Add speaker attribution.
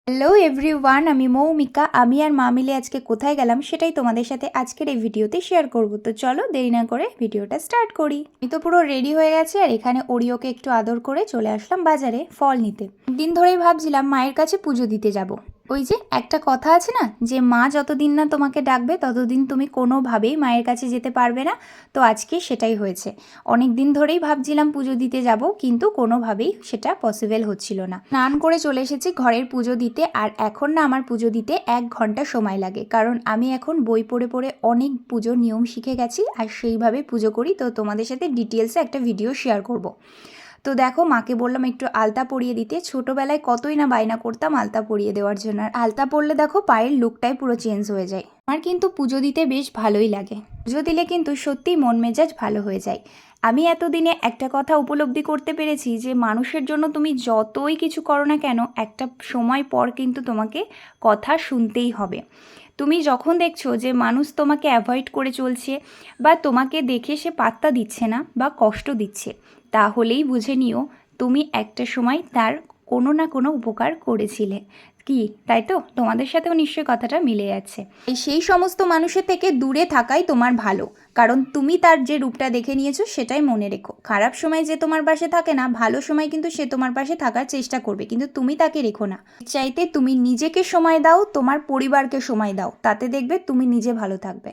Speaker 1: Hello everyone, আমি মৌমিকা। আমি আর মা মিলে আজকে কোথায় গেলাম সেটাই তোমাদের সাথে আজকের এই ভিডিওতে শেয়ার করব। তো চলো দেরি না করে ভিডিওটা স্টার্ট করি। আমি তো পুরো রেডি হয়ে গেছি আর এখানে ওরিওকে একটু আদর করে চলে আসলাম বাজারে ফল নিতে। দিন ধরেই ভাবছিলাম মায়ের কাছে পুজো দিতে যাব। ওই যে একটা কথা আছে না, যে মা যতদিন না তোমাকে ডাকবে ততদিন তুমি কোনোভাবেই মায়ের কাছে যেতে পারবে না। তো আজকে সেটাই হয়েছে। অনেক দিন ধরেই ভাবছিলাম পুজো দিতে যাব, কিন্তু কোনোভাবেই সেটা পসিবল হচ্ছিল না। স্নান করে চলে এসেছি ঘরের পুজো দিতে, আর এখন না আমার পুজো দিতে 1 ঘন্টা সময় লাগে, কারণ আমি এখন বই পড়ে পড়ে অনেক পুজোর নিয়ম শিখে গেছি আর সেইভাবে পুজো করি। তো তোমাদের সাথে ডিটেলসে একটা ভিডিও শেয়ার করব। তো দেখো, মাকে বললাম একটু আলতা পরিয়ে দিতে। ছোটোবেলায় কতই না বায়না করতাম আলতা পরিয়ে দেওয়ার জন্য, আর আলতা পরলে দেখো পায়ের লুকটাই পুরো চেঞ্জ হয়ে যায়। আমার কিন্তু পুজো দিতে বেশ ভালোই লাগে। পুজো দিলে কিন্তু সত্যিই মন মেজাজ ভালো হয়ে যায়। আমি এতদিনে একটা কথা উপলব্ধি করতে পেরেছি যে মানুষের জন্য তুমি যতই কিছু করো না কেন, একটা সময় পর কিন্তু তোমাকে কথা শুনতেই হবে। তুমি যখন দেখছো যে মানুষ তোমাকে অ্যাভয়েড করে চলছে, বা তোমাকে দেখে সে পাত্তা দিচ্ছে না বা কষ্ট দিচ্ছে, তাহলেই বুঝে নিও তুমি একটা সময় তার কোনো না কোনো উপকার করেছিলে। কি তাই তো? তোমাদের সাথেও নিশ্চয়ই কথাটা মিলে যাচ্ছে। সেই সমস্ত মানুষের থেকে দূরে থাকাই তোমার ভালো, কারণ তুমি তার যে রূপটা দেখে নিয়েছো সেটাই মনে রেখো। খারাপ সময় যে তোমার পাশে থাকে না, ভালো সময় কিন্তু সে তোমার পাশে থাকার চেষ্টা করবে, কিন্তু তুমি তাকে রেখো না। চাইতে তুমি নিজেকে সময় দাও, তোমার পরিবারকে সময় দাও, তাতে দেখবে তুমি নিজে ভালো থাকবে।